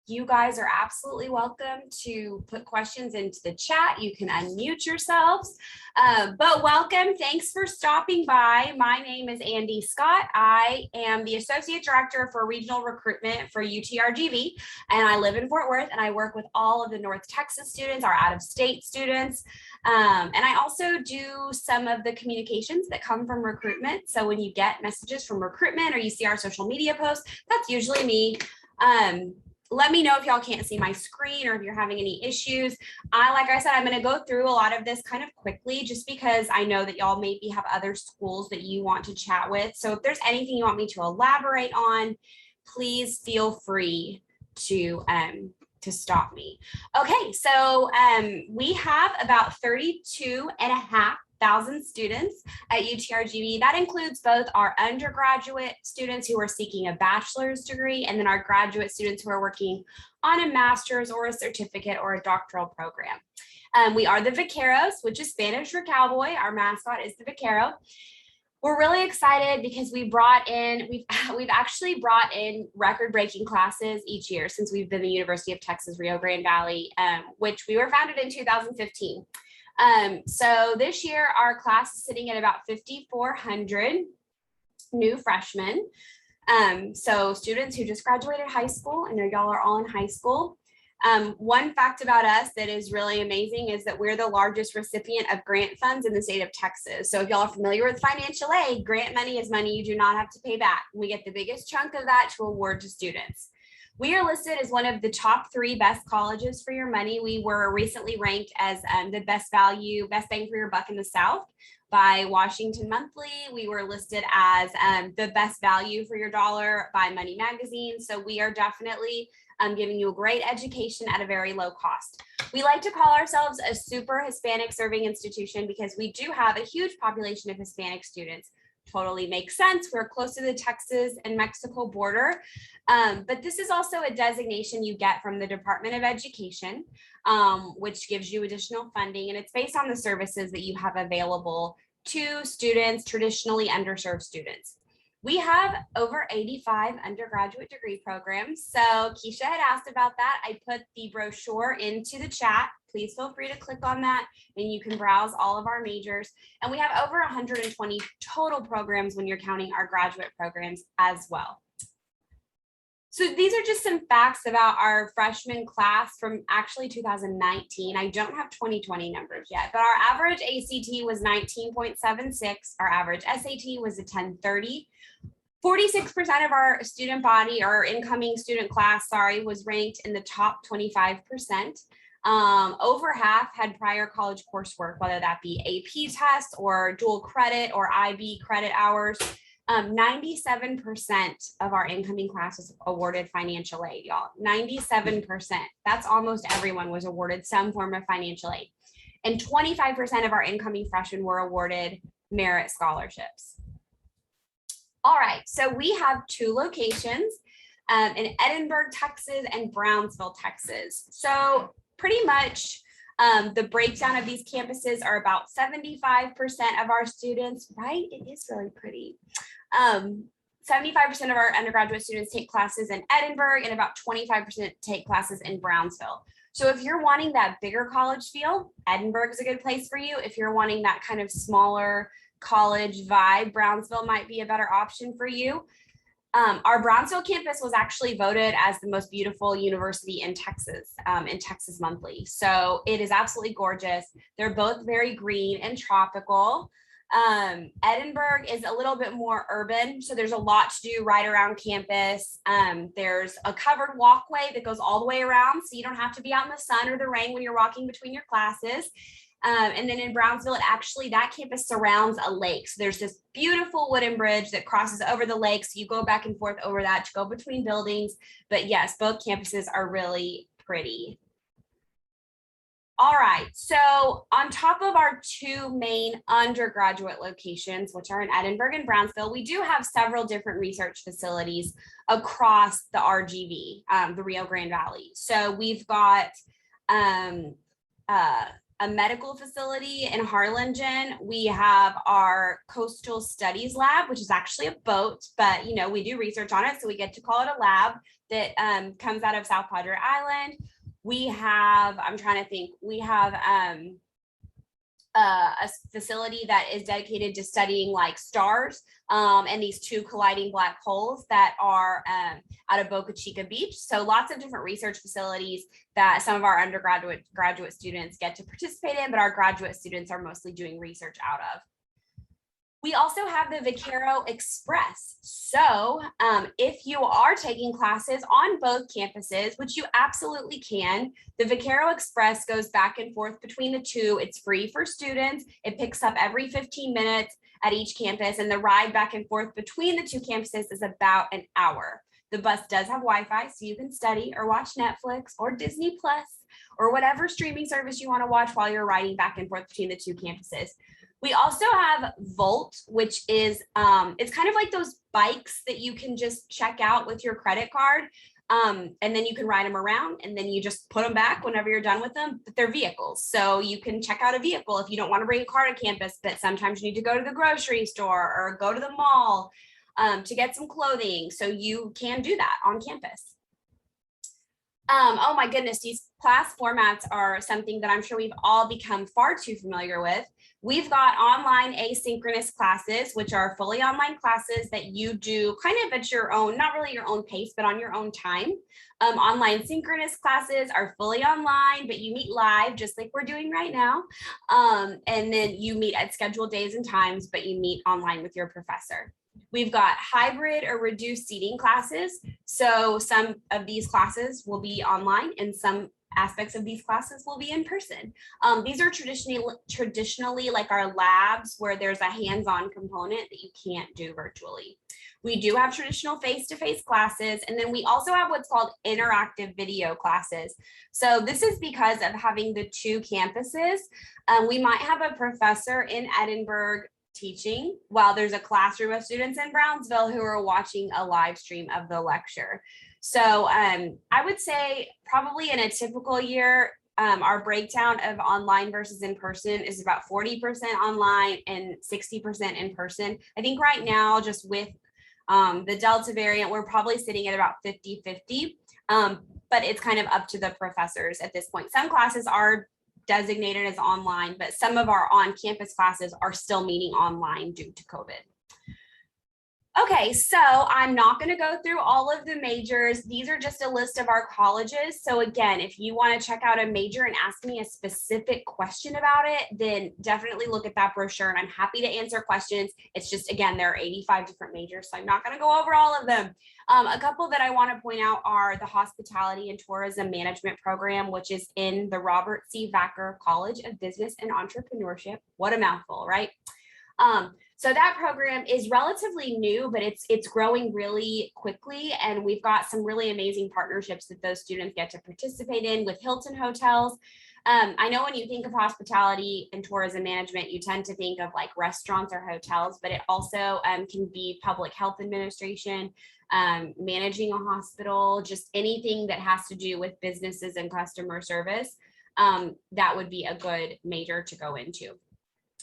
you guys are absolutely welcome to put questions into the chat. You can unmute yourselves, but welcome. Thanks for stopping by. My name is Andy Scott. I am the Associate Director for Regional Recruitment for UTRGV, and I live in Fort Worth, and I work with all of the North Texas students, our out-of-state students. And I also do some of the communications that come from recruitment. So when you get messages from recruitment or you see our social media posts, that's usually me. Let me know if y'all can't see my screen or if you're having any issues. Like I said, I'm going to go through a lot of this kind of quickly just because I know that y'all maybe have other schools that you want to chat with. So if there's anything you want me to elaborate on, please feel free to stop me. Okay, so we have about 32,500 students at UTRGV. That includes both our undergraduate students who are seeking a bachelor's degree and then our graduate students who are working on a master's or a certificate or a doctoral program. We are the Vaqueros, which is Spanish for cowboy. Our mascot is the Vaquero. We're really excited because we've actually brought in record-breaking classes each year since we've been the University of Texas Rio Grande Valley, which we were founded in 2015. So this year our class is sitting at about 5,400 new freshmen. So students who just graduated high school, and y'all are all in high school. One fact about us that is really amazing is that we're the largest recipient of grant funds in the state of Texas. So if y'all are familiar with financial aid, grant money is money you do not have to pay back. We get the biggest chunk of that to award to students. We are listed as one of the top 3 best colleges for your money. We were recently ranked as the best bang for your buck in the South by Washington Monthly. We were listed as the best value for your dollar by Money Magazine. So we are definitely giving you a great education at a very low cost. We like to call ourselves a super Hispanic serving institution because we do have a huge population of Hispanic students. Totally makes sense. We're close to the Texas and Mexico border. But this is also a designation you get from the Department of Education, which gives you additional funding. And it's based on the services that you have available to students, traditionally underserved students. We have over 85 undergraduate degree programs. So Keisha had asked about that. I put the brochure into the chat. Please feel free to click on that and you can browse all of our majors. And we have over 120 total programs when you're counting our graduate programs as well. So these are just some facts about our freshman class from actually 2019. I don't have 2020 numbers yet, but our average ACT was 19.76. Our average SAT was a 1030. 46% of our student body, or incoming student class, was ranked in the top 25%. Over half had prior college coursework, whether that be AP tests or dual credit or IB credit hours. 97% of our incoming class was awarded financial aid, y'all. 97%. That's almost everyone was awarded some form of financial aid. And 25% of our incoming freshmen were awarded merit scholarships. All right, so we have 2 locations in Edinburg, Texas and Brownsville, Texas. So pretty much the breakdown of these campuses are about 75% of our students, right? It is really pretty. 75% of our undergraduate students take classes in Edinburg and about 25% take classes in Brownsville. So if you're wanting that bigger college feel, Edinburgh is a good place for you. If you're wanting that kind of smaller college vibe, Brownsville might be a better option for you. Our Brownsville campus was actually voted as the most beautiful university in Texas Monthly. So it is absolutely gorgeous. They're both very green and tropical. Edinburgh is a little bit more urban, so there's a lot to do right around campus. There's a covered walkway that goes all the way around, so you don't have to be out in the sun or the rain when you're walking between your classes. And then in Brownsville, that campus surrounds a lake. So there's this beautiful wooden bridge that crosses over the lake. So you go back and forth over that to go between buildings. But yes, both campuses are really pretty. All right, so on top of our 2 main undergraduate locations, which are in Edinburg and Brownsville, we do have several different research facilities across the RGV, the Rio Grande Valley. So we've got a medical facility in Harlingen. We have our coastal studies lab, which is actually a boat, but you know, we do research on it, so we get to call it a lab that comes out of South Padre Island. We have, I'm trying to think, we have a facility that is dedicated to studying like stars and these two colliding black holes that are out of Boca Chica Beach. So lots of different research facilities that some of our graduate students get to participate in, but our graduate students are mostly doing research out of. We also have the Vaquero Express. So if you are taking classes on both campuses, which you absolutely can, the Vaquero Express goes back and forth between the two. It's free for students. It picks up every 15 minutes at each campus, and the ride back and forth between the two campuses is about an hour. The bus does have Wi-Fi, so you can study or watch Netflix or Disney Plus or whatever streaming service you want to watch while you're riding back and forth between the two campuses. We also have Volt, which is, it's kind of like those bikes that you can just check out with your credit card. And then you can ride them around and then you just put them back whenever you're done with them, but they're vehicles. So you can check out a vehicle if you don't want to bring a car to campus, but sometimes you need to go to the grocery store or go to the mall to get some clothing. So you can do that on campus. Oh my goodness, these class formats are something that I'm sure we've all become far too familiar with. We've got online asynchronous classes, which are fully online classes that you do kind of at your own, not really your own pace, but on your own time. Online synchronous classes are fully online, but you meet live just like we're doing right now. And then you meet at scheduled days and times, but you meet online with your professor. We've got hybrid or reduced seating classes. So some of these classes will be online and some aspects of these classes will be in person. These are traditionally like our labs where there's a hands-on component that you can't do virtually. We do have traditional face-to-face classes, and then we also have what's called interactive video classes. So this is because of having the two campuses. We might have a professor in Edinburgh teaching while there's a classroom of students in Brownsville who are watching a live stream of the lecture. So I would say probably in a typical year, our breakdown of online versus in person is about 40% online and 60% in person. I think right now, just with the Delta variant, we're probably sitting at about 50-50, but it's kind of up to the professors at this point. Some classes are designated as online, but some of our on-campus classes are still meeting online due to COVID. Okay, so I'm not going to go through all of the majors. These are just a list of our colleges. So again, if you want to check out a major and ask me a specific question about it, then definitely look at that brochure and I'm happy to answer questions. It's just, again, there are 85 different majors, so I'm not going to go over all of them. A couple that I want to point out are the Hospitality and Tourism Management Program, which is in the Robert C. Vacker College of Business and Entrepreneurship. What a mouthful, right? So that program is relatively new, but it's growing really quickly. And we've got some really amazing partnerships that those students get to participate in with Hilton hotels. I know when you think of hospitality and tourism management, you tend to think of like restaurants or hotels, but it also can be public health administration, managing a hospital, just anything that has to do with businesses and customer service. That would be a good major to go into.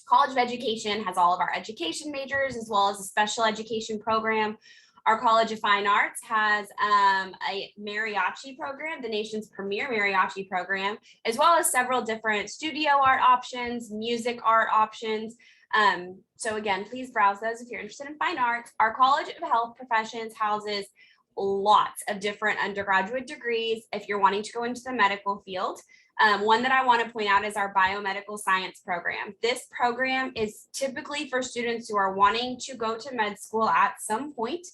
College of Education has all of our education majors as well as a special education program. Our College of Fine Arts has a mariachi program, the nation's premier mariachi program, as well as several different studio art options, music art options. So again, please browse those if you're interested in fine arts. Our College of Health Professions houses lots of different undergraduate degrees if you're wanting to go into the medical field. One that I want to point out is our biomedical science program. This program is typically for students who are wanting to go to med school at some point.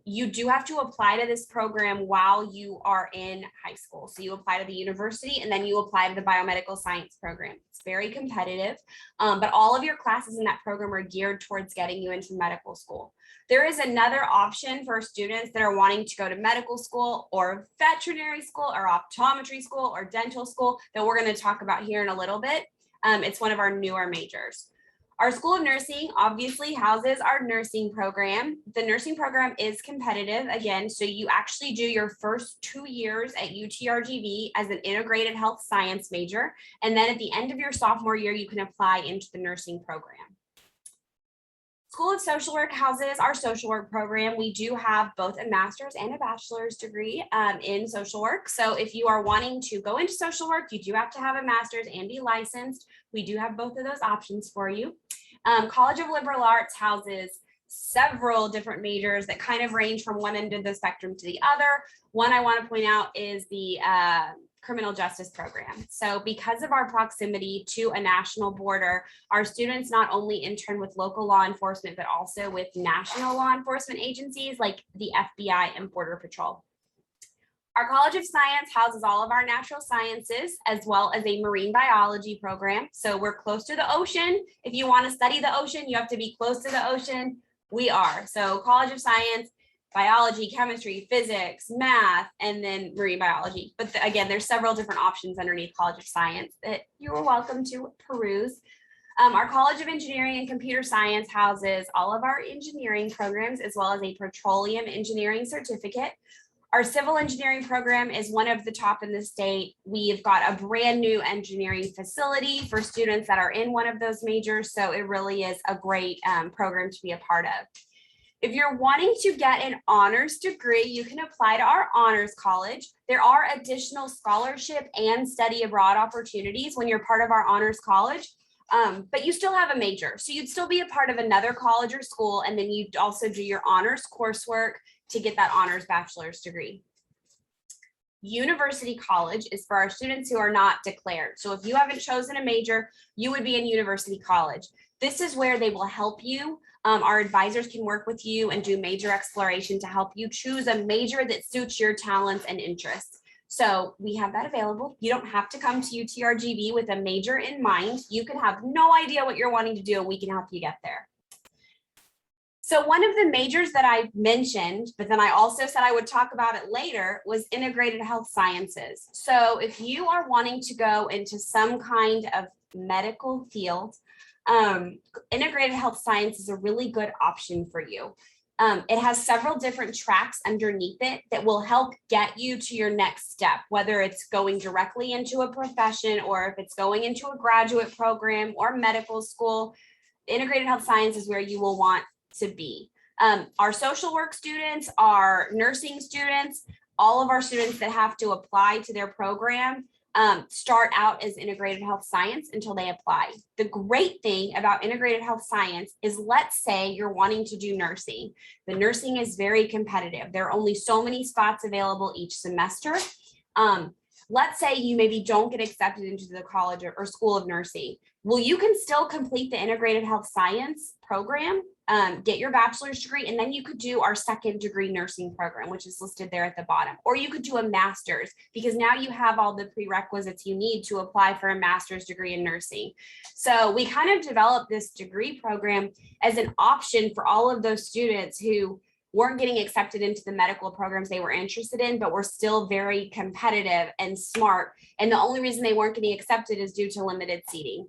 You do have to apply to this program while you are in high school. So you apply to the university and then you apply to the biomedical science program. It's very competitive, but all of your classes in that program are geared towards getting you into medical school. There is another option for students that are wanting to go to medical school or veterinary school or optometry school or dental school that we're going to talk about here in a little bit. It's one of our newer majors. Our School of Nursing obviously houses our nursing program. The nursing program is competitive again, so you actually do your first 2 years at UTRGV as an integrated health science major. And then at the end of your sophomore year, you can apply into the nursing program. School of Social Work houses our social work program. We do have both a master's and a bachelor's degree in social work. So if you are wanting to go into social work, you do have to have a master's and be licensed. We do have both of those options for you. College of Liberal Arts houses several different majors that kind of range from one end of the spectrum to the other. One I want to point out is the criminal justice program. So because of our proximity to a national border, our students not only intern with local law enforcement, but also with national law enforcement agencies like the FBI and Border Patrol. Our College of Science houses all of our natural sciences, as well as a marine biology program. So we're close to the ocean. If you want to study the ocean, you have to be close to the ocean. We are. So College of Science, biology, chemistry, physics, math, and then marine biology. But again, there's several different options underneath College of Science that you are welcome to peruse. Our College of Engineering and Computer Science houses all of our engineering programs, as well as a petroleum engineering certificate. Our civil engineering program is one of the top in the state. We've got a brand new engineering facility for students that are in one of those majors. So it really is a great program to be a part of. If you're wanting to get an honors degree, you can apply to our honors college. There are additional scholarship and study abroad opportunities when you're part of our honors college, but you still have a major. So you'd still be a part of another college or school, and then you'd also do your honors coursework to get that honors bachelor's degree. University college is for our students who are not declared. So if you haven't chosen a major, you would be in university college. This is where they will help you. Our advisors can work with you and do major exploration to help you choose a major that suits your talents and interests. So we have that available. You don't have to come to UTRGV with a major in mind. You can have no idea what you're wanting to do, and we can help you get there. So one of the majors that I mentioned, but then I also said I would talk about it later, was integrated health sciences. So if you are wanting to go into some kind of medical field, integrated health science is a really good option for you. It has several different tracks underneath it that will help get you to your next step, whether it's going directly into a profession or if it's going into a graduate program or medical school. Integrated health science is where you will want to be. Our social work students, our nursing students, all of our students that have to apply to their program start out as integrated health science until they apply. The great thing about integrated health science is, let's say you're wanting to do nursing. The nursing is very competitive. There are only so many spots available each semester. Let's say you maybe don't get accepted into the college or school of nursing. Well, you can still complete the integrated health science program, get your bachelor's degree, and then you could do our second degree nursing program, which is listed there at the bottom. Or you could do a master's, because now you have all the prerequisites you need to apply for a master's degree in nursing. So we kind of developed this degree program as an option for all of those students who weren't getting accepted into the medical programs they were interested in, but were still very competitive and smart. And the only reason they weren't getting accepted is due to limited seating.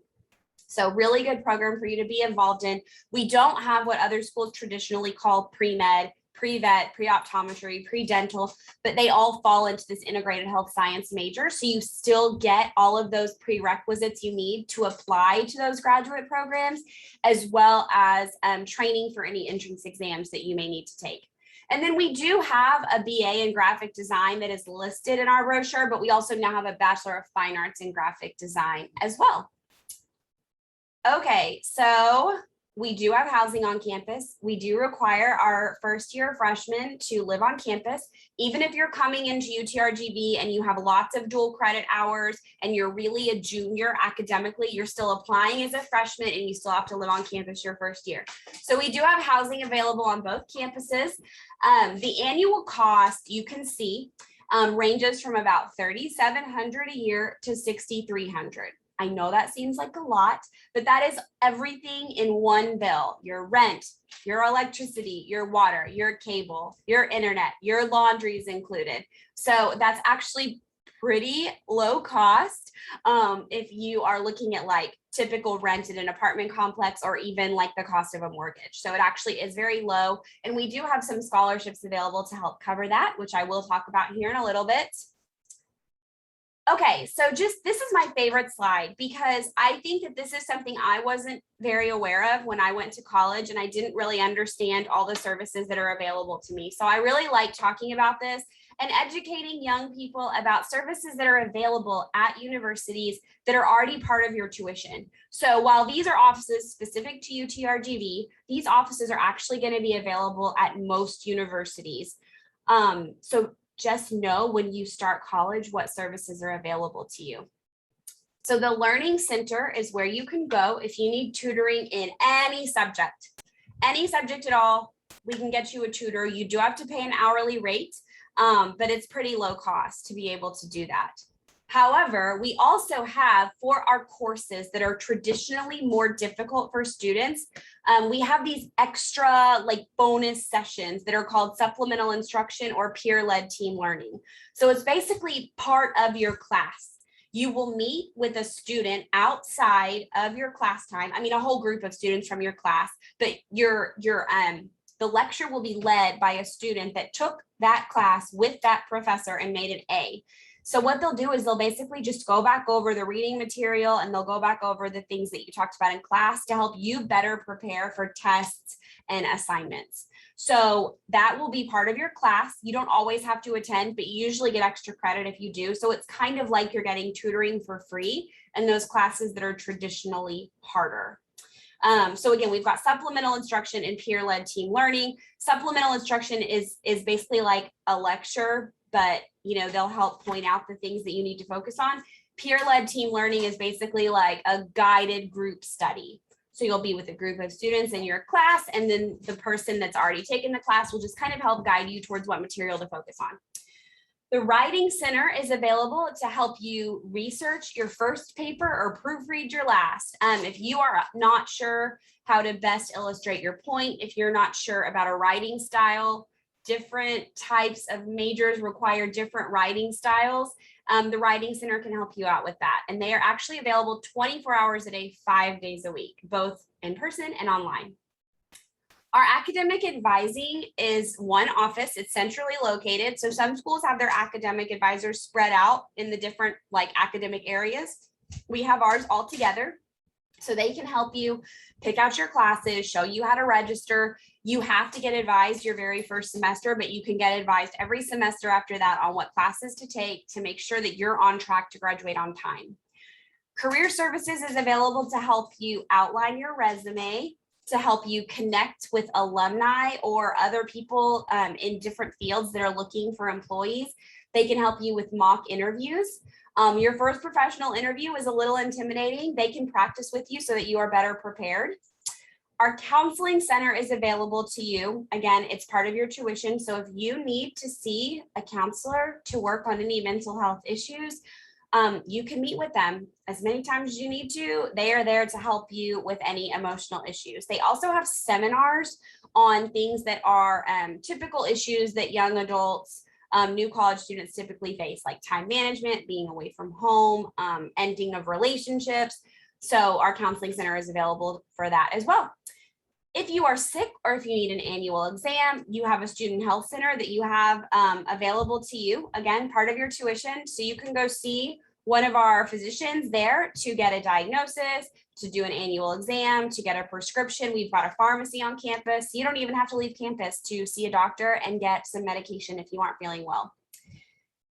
So really good program for you to be involved in. We don't have what other schools traditionally call pre-med, pre-vet, pre-optometry, pre-dental, but they all fall into this integrated health science major. So you still get all of those prerequisites you need to apply to those graduate programs, as well as training for any entrance exams that you may need to take. And then we do have a BA in graphic design that is listed in our brochure, but we also now have a Bachelor of Fine Arts in graphic design as well. Okay, so we do have housing on campus. We do require our first year freshmen to live on campus. Even if you're coming into UTRGV and you have lots of dual credit hours and you're really a junior academically, you're still applying as a freshman and you still have to live on campus your first year. So we do have housing available on both campuses. The annual cost, you can see, ranges from about $3,700 a year to $6,300. I know that seems like a lot, but that is everything in one bill: your rent, your electricity, your water, your cable, your internet, your laundry is included. So that's actually pretty low cost if you are looking at like typical rent in an apartment complex or even like the cost of a mortgage. So it actually is very low. And we do have some scholarships available to help cover that, which I will talk about here in a little bit. Okay, so just this is my favorite slide because I think that this is something I wasn't very aware of when I went to college, and I didn't really understand all the services that are available to me. So I really like talking about this and educating young people about services that are available at universities that are already part of your tuition. So while these are offices specific to UTRGV, these offices are actually going to be available at most universities. So just know when you start college what services are available to you. So the Learning Center is where you can go if you need tutoring in any subject at all. We can get you a tutor. You do have to pay an hourly rate, but it's pretty low cost to be able to do that. However, we also have, for our courses that are traditionally more difficult for students, we have these extra like bonus sessions that are called supplemental instruction or peer-led team learning. So it's basically part of your class. You will meet with a student outside of your class time. I mean, a whole group of students from your class, but the lecture will be led by a student that took that class with that professor and made an A. So what they'll do is they'll basically just go back over the reading material and they'll go back over the things that you talked about in class to help you better prepare for tests and assignments. So that will be part of your class. You don't always have to attend, but you usually get extra credit if you do. So it's kind of like you're getting tutoring for free in those classes that are traditionally harder. So again, we've got supplemental instruction and peer-led team learning. Supplemental instruction is basically like a lecture, but they'll help point out the things that you need to focus on. Peer-led team learning is basically like a guided group study. So you'll be with a group of students in your class, and then the person that's already taken the class will just kind of help guide you towards what material to focus on. The Writing Center is available to help you research your first paper or proofread your last. If you are not sure how to best illustrate your point, if you're not sure about a writing style, different types of majors require different writing styles. The Writing Center can help you out with that. And they are actually available 24 hours a day, 5 days a week, both in person and online. Our academic advising is one office. It's centrally located. So some schools have their academic advisors spread out in the different like academic areas. We have ours all together. So they can help you pick out your classes, show you how to register. You have to get advised your very first semester, but you can get advised every semester after that on what classes to take to make sure that you're on track to graduate on time. Career Services is available to help you outline your resume, to help you connect with alumni or other people in different fields that are looking for employees. They can help you with mock interviews. Your first professional interview is a little intimidating. They can practice with you so that you are better prepared. Our Counseling Center is available to you. Again, it's part of your tuition. So if you need to see a counselor to work on any mental health issues, you can meet with them as many times as you need to. They are there to help you with any emotional issues. They also have seminars on things that are typical issues that young adults, new college students typically face, like time management, being away from home, ending of relationships. So our Counseling Center is available for that as well. If you are sick or if you need an annual exam, you have a student health center that you have available to you. Again, part of your tuition. So you can go see one of our physicians there to get a diagnosis, to do an annual exam, to get a prescription. We've got a pharmacy on campus. You don't even have to leave campus to see a doctor and get some medication if you aren't feeling well.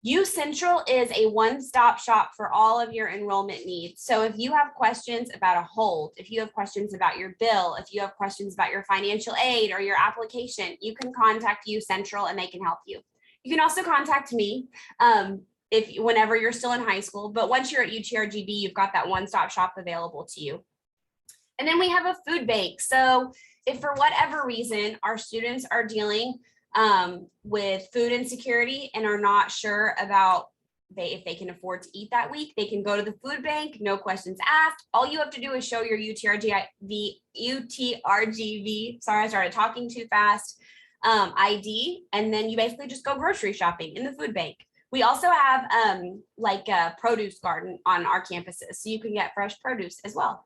U Central is a one-stop shop for all of your enrollment needs. So if you have questions about a hold, if you have questions about your bill, if you have questions about your financial aid or your application, you can contact U Central and they can help you. You can also contact me whenever you're still in high school, but once you're at UTRGV, you've got that one-stop shop available to you. And then we have a food bank. So if for whatever reason our students are dealing with food insecurity and are not sure about if they can afford to eat that week, they can go to the food bank, no questions asked. All you have to do is show your UTRGV, sorry, I started talking too fast, ID, and then you basically just go grocery shopping in the food bank. We also have like a produce garden on our campuses, so you can get fresh produce as well.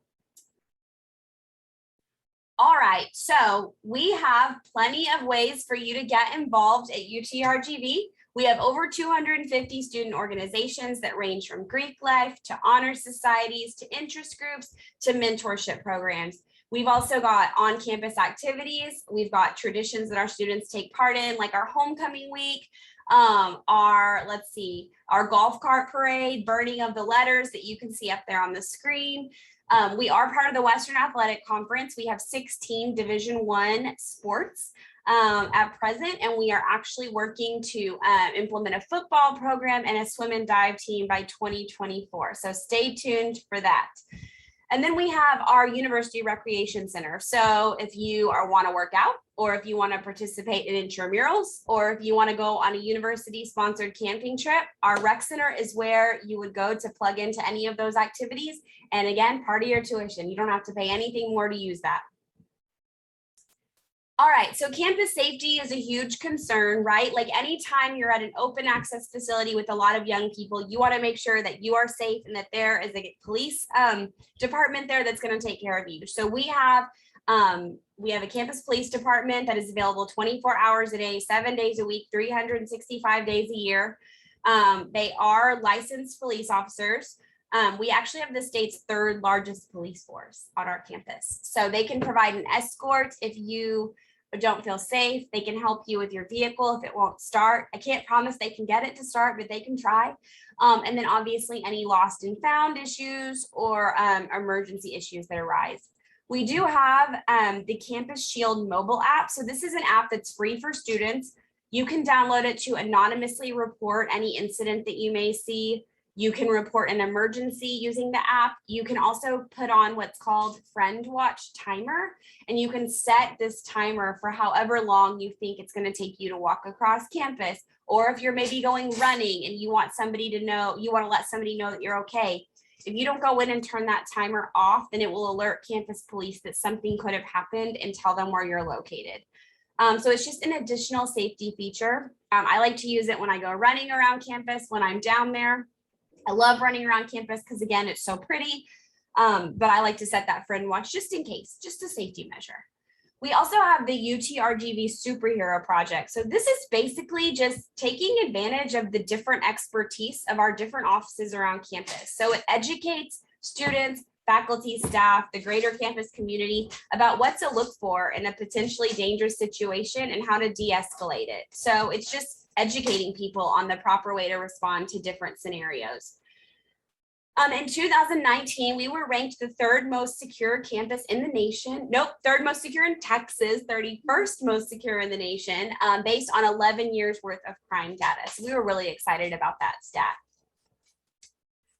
All right, so we have plenty of ways for you to get involved at UTRGV. We have over 250 student organizations that range from Greek life to honor societies to interest groups to mentorship programs. We've also got on-campus activities. We've got traditions that our students take part in, like our homecoming week, our golf cart parade, burning of the letters that you can see up there on the screen. We are part of the Western Athletic Conference. We have 16 Division I sports at present, and we are actually working to implement a football program and a swim and dive team by 2024. So stay tuned for that. And then we have our University Recreation Center. So if you want to work out, or if you want to participate in intramurals, or if you want to go on a university-sponsored camping trip, our rec center is where you would go to plug into any of those activities. And again, part of your tuition. You don't have to pay anything more to use that. All right, so campus safety is a huge concern, right? Like anytime you're at an open access facility with a lot of young people, you want to make sure that you are safe and that there is a police department there that's going to take care of you. So we have a campus police department that is available 24 hours a day, 7 days a week, 365 days a year. They are licensed police officers. We actually have the state's 3rd largest police force on our campus. So they can provide an escort if you don't feel safe. They can help you with your vehicle if it won't start. I can't promise they can get it to start, but they can try. And then obviously any lost and found issues or emergency issues that arise. We do have the Campus Shield mobile app. So this is an app that's free for students. You can download it to anonymously report any incident that you may see. You can report an emergency using the app. You can also put on what's called Friend Watch Timer, and you can set this timer for however long you think it's going to take you to walk across campus. Or if you're maybe going running and you want somebody to know, you want to let somebody know that you're okay. If you don't go in and turn that timer off, then it will alert campus police that something could have happened and tell them where you're located. So it's just an additional safety feature. I like to use it when I go running around campus, when I'm down there. I love running around campus because, again, it's so pretty, but I like to set that friend watch just in case, just a safety measure. We also have the UTRGV Superhero Project. So this is basically just taking advantage of the different expertise of our different offices around campus. So it educates students, faculty, staff, the greater campus community about what to look for in a potentially dangerous situation and how to de-escalate it. So it's just educating people on the proper way to respond to different scenarios. In 2019, we were ranked the 3rd most secure campus in the nation. Nope, 3rd most secure in Texas, 31st most secure in the nation, based on 11 years worth of crime data. So we were really excited about that stat.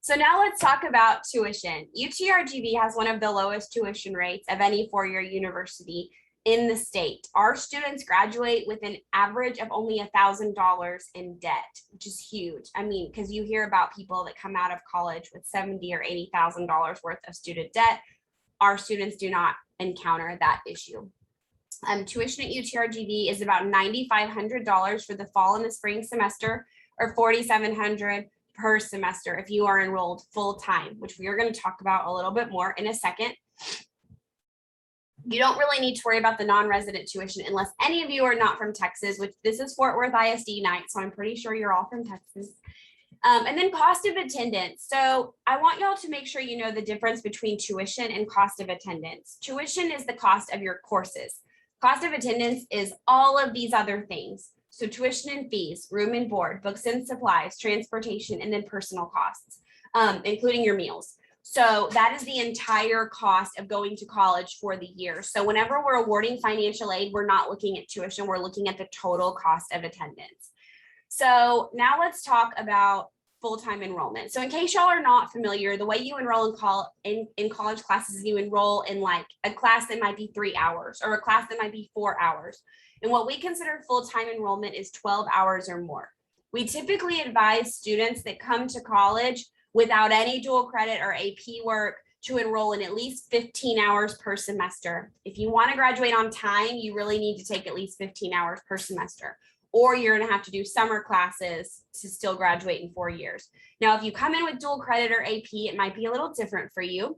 So now let's talk about tuition. UTRGV has one of the lowest tuition rates of any four-year university in the state. Our students graduate with an average of only $1,000 in debt, which is huge. I mean, because you hear about people that come out of college with $70,000 or $80,000 worth of student debt. Our students do not encounter that issue. Tuition at UTRGV is about $9,500 for the fall and the spring semester, or $4,700 per semester if you are enrolled full-time, which we are going to talk about a little bit more in a second. You don't really need to worry about the non-resident tuition unless any of you are not from Texas, which this is Fort Worth ISD night, so I'm pretty sure you're all from Texas. And then cost of attendance. So I want y'all to make sure you know the difference between tuition and cost of attendance. Tuition is the cost of your courses. Cost of attendance is all of these other things. So tuition and fees, room and board, books and supplies, transportation, and then personal costs, including your meals. So that is the entire cost of going to college for the year. So whenever we're awarding financial aid, we're not looking at tuition, we're looking at the total cost of attendance. So now let's talk about full-time enrollment. So in case y'all are not familiar, the way you enroll in college classes is you enroll in like a class that might be 3 hours or a class that might be 4 hours. And what we consider full-time enrollment is 12 hours or more. We typically advise students that come to college without any dual credit or AP work to enroll in at least 15 hours per semester. If you want to graduate on time, you really need to take at least 15 hours per semester. or you're going to have to do summer classes to still graduate in 4 years. Now, if you come in with dual credit or AP, it might be a little different for you.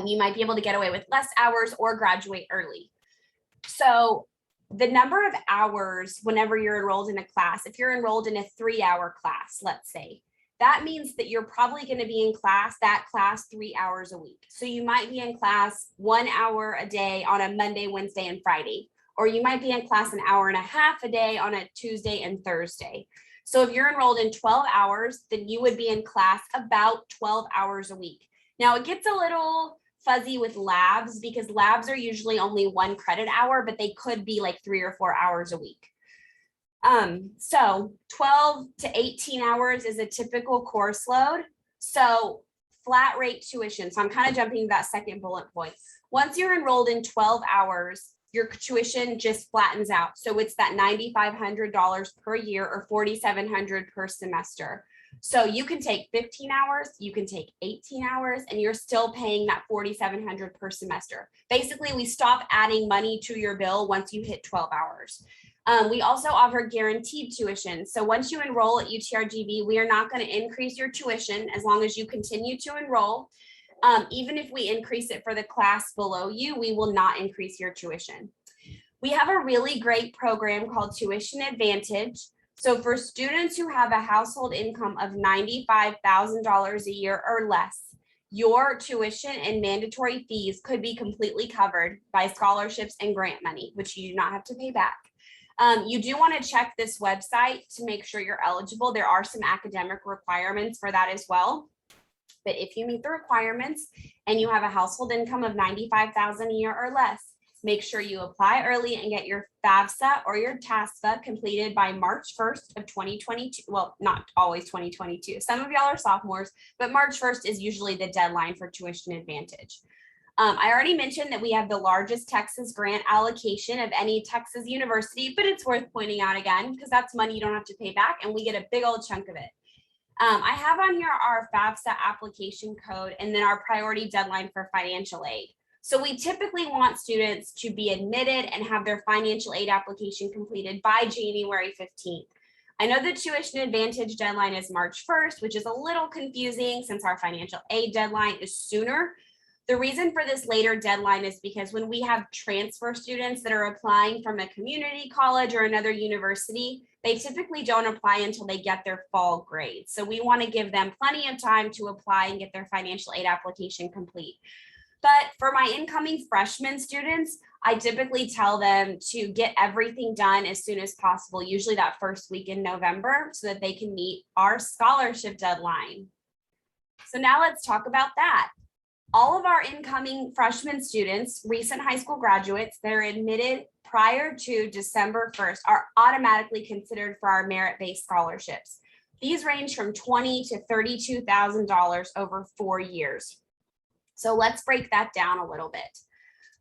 You might be able to get away with less hours or graduate early. So the number of hours whenever you're enrolled in a class, if you're enrolled in a 3-hour class, let's say, that means that you're probably going to be in that class 3 hours a week. So you might be in class 1 hour a day on a Monday, Wednesday, and Friday, or you might be in class an hour and a half a day on a Tuesday and Thursday. So if you're enrolled in 12 hours, then you would be in class about 12 hours a week. Now it gets a little fuzzy with labs because labs are usually only 1 credit hour, but they could be like 3 or 4 hours a week. So 12 to 18 hours is a typical course load. So flat rate tuition. So I'm kind of jumping to that second bullet point. Once you're enrolled in 12 hours, your tuition just flattens out. So it's that $9,500 per year or $4,700 per semester. So you can take 15 hours, you can take 18 hours, and you're still paying that $4,700 per semester. Basically, we stop adding money to your bill once you hit 12 hours. We also offer guaranteed tuition. So once you enroll at UTRGV, we are not going to increase your tuition as long as you continue to enroll. Even if we increase it for the class below you, we will not increase your tuition. We have a really great program called Tuition Advantage. So for students who have a household income of $95,000 a year or less, your tuition and mandatory fees could be completely covered by scholarships and grant money, which you do not have to pay back. You do want to check this website to make sure you're eligible. There are some academic requirements for that as well. But if you meet the requirements and you have a household income of $95,000 a year or less, make sure you apply early and get your FAFSA or your TASFA completed by March 1st of 2022. Well, not always 2022. Some of y'all are sophomores, but March 1st is usually the deadline for Tuition Advantage. I already mentioned that we have the largest Texas grant allocation of any Texas university, but it's worth pointing out again because that's money you don't have to pay back and we get a big old chunk of it. I have on here our FAFSA application code and then our priority deadline for financial aid. So we typically want students to be admitted and have their financial aid application completed by January 15th. I know the Tuition Advantage deadline is March 1st, which is a little confusing since our financial aid deadline is sooner. The reason for this later deadline is because when we have transfer students that are applying from a community college or another university, they typically don't apply until they get their fall grades. So we want to give them plenty of time to apply and get their financial aid application complete. But for my incoming freshman students, I typically tell them to get everything done as soon as possible, usually that first week in November, so that they can meet our scholarship deadline. So now let's talk about that. All of our incoming freshman students, recent high school graduates that are admitted prior to December 1st are automatically considered for our merit-based scholarships. These range from $20,000 to $32,000 over 4 years. So let's break that down a little bit.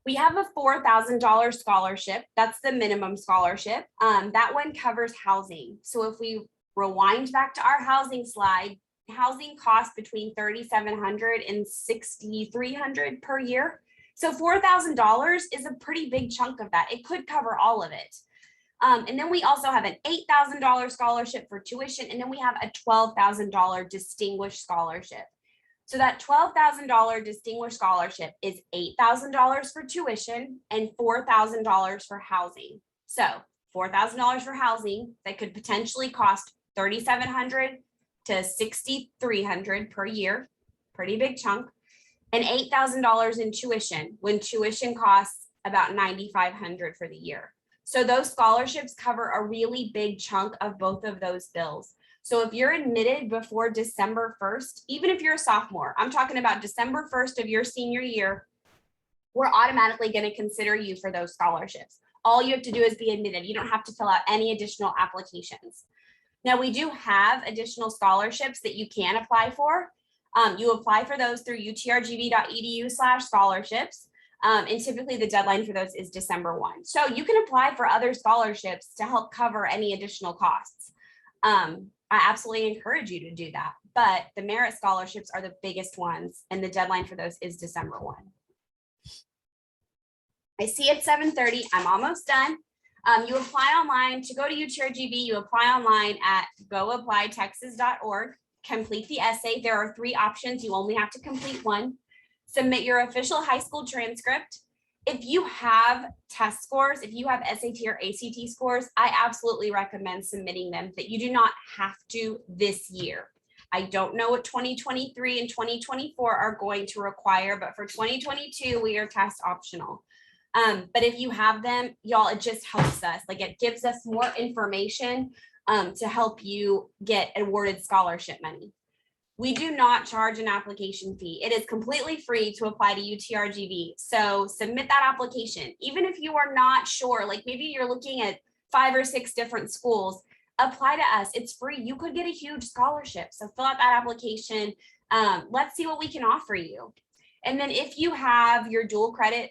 We have a $4,000 scholarship. That's the minimum scholarship. That one covers housing. So if we rewind back to our housing slide, housing costs between $3,700 and $6,300 per year. So $4,000 is a pretty big chunk of that. It could cover all of it. And then we also have an $8,000 scholarship for tuition. And then we have a $12,000 distinguished scholarship. So that $12,000 distinguished scholarship is $8,000 for tuition and $4,000 for housing. So $4,000 for housing that could potentially cost $3,700 to $6,300 per year, pretty big chunk, and $8,000 in tuition when tuition costs about $9,500 for the year. So those scholarships cover a really big chunk of both of those bills. So if you're admitted before December 1st, even if you're a sophomore, I'm talking about December 1st of your senior year, we're automatically going to consider you for those scholarships. All you have to do is be admitted. You don't have to fill out any additional applications. Now, we do have additional scholarships that you can apply for. You apply for those through utrgv.edu/scholarships. And typically the deadline for those is December 1. So you can apply for other scholarships to help cover any additional costs. I absolutely encourage you to do that, but the merit scholarships are the biggest ones and the deadline for those is December 1. I see it's 7:30. I'm almost done. You apply online. To go to UTRGV, you apply online at goapplytexas.org. Complete the essay. There are 3 options. You only have to complete one. Submit your official high school transcript. If you have test scores, if you have SAT or ACT scores, I absolutely recommend submitting them, that you do not have to this year. I don't know what 2023 and 2024 are going to require, but for 2022, we are test optional. But if you have them, y'all, it just helps us. Like, it gives us more information to help you get awarded scholarship money. We do not charge an application fee. It is completely free to apply to UTRGV. So submit that application. Even if you are not sure, like maybe you're looking at 5 or 6 different schools, apply to us. It's free. You could get a huge scholarship. So fill out that application. Let's see what we can offer you. And then if you have your dual credit,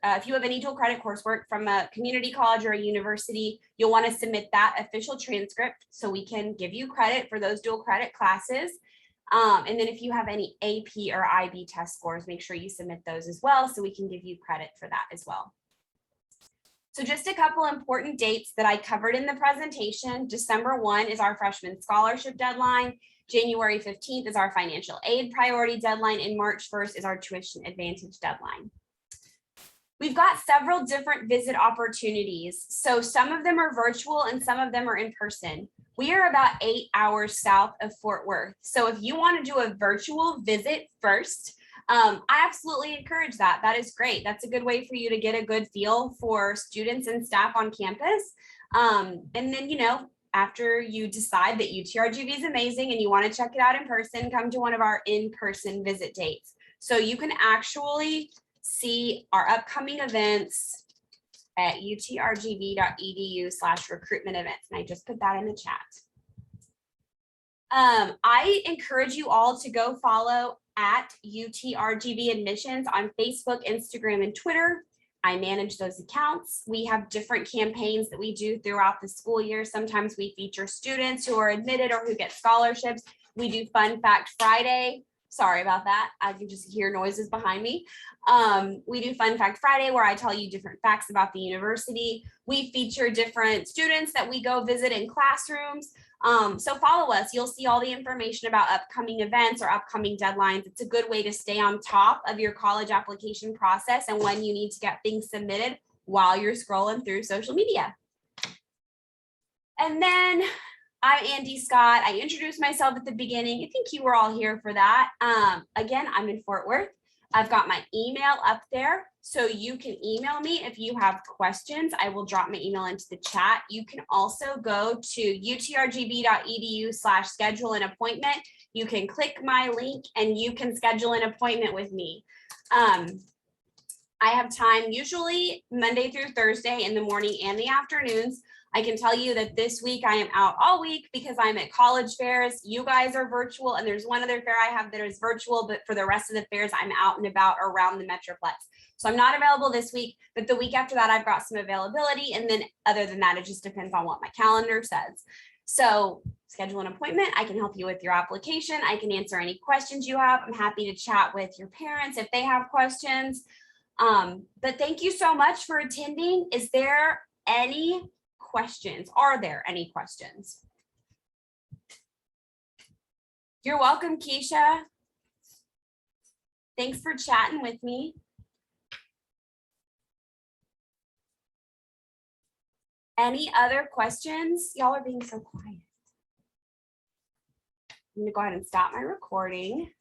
if you have any dual credit coursework from a community college or a university, you'll want to submit that official transcript so we can give you credit for those dual credit classes. And then if you have any AP or IB test scores, make sure you submit those as well so we can give you credit for that as well. So just a couple important dates that I covered in the presentation. December 1 is our freshman scholarship deadline. January 15th is our financial aid priority deadline, and March 1st is our tuition advantage deadline. We've got several different visit opportunities. So some of them are virtual and some of them are in person. We are about 8 hours south of Fort Worth. So if you want to do a virtual visit first, I absolutely encourage that. That is great. That's a good way for you to get a good feel for students and staff on campus. And then, you know, after you decide that UTRGV is amazing and you want to check it out in person, come to one of our in-person visit dates. So you can actually see our upcoming events at utrgv.edu/recruitment events. And I just put that in the chat. I encourage you all to go follow at UTRGV Admissions on Facebook, Instagram, and Twitter. I manage those accounts. We have different campaigns that we do throughout the school year. Sometimes we feature students who are admitted or who get scholarships. We do Fun Fact Friday. Sorry about that. I can just hear noises behind me. We do Fun Fact Friday, where I tell you different facts about the university. We feature different students that we go visit in classrooms. So follow us. You'll see all the information about upcoming events or upcoming deadlines. It's a good way to stay on top of your college application process and when you need to get things submitted while you're scrolling through social media. And then I'm Andy Scott. I introduced myself at the beginning. I think you were all here for that. Again, I'm in Fort Worth. I've got my email up there, so you can email me if you have questions. I will drop my email into the chat. You can also go to utrgv.edu/schedule an appointment. You can click my link and you can schedule an appointment with me. I have time usually Monday through Thursday in the morning and the afternoons. I can tell you that this week I am out all week because I'm at college fairs. You guys are virtual, and there's one other fair I have that is virtual, but for the rest of the fairs, I'm out and about around the Metroplex. So I'm not available this week, but the week after that, I've got some availability. And then other than that, it just depends on what my calendar says. So schedule an appointment. I can help you with your application. I can answer any questions you have. I'm happy to chat with your parents if they have questions. But thank you so much for attending. Is there any questions? Are there any questions? You're welcome, Keisha. Thanks for chatting with me. Any other questions? Y'all are being so quiet. I'm gonna go ahead and stop my recording.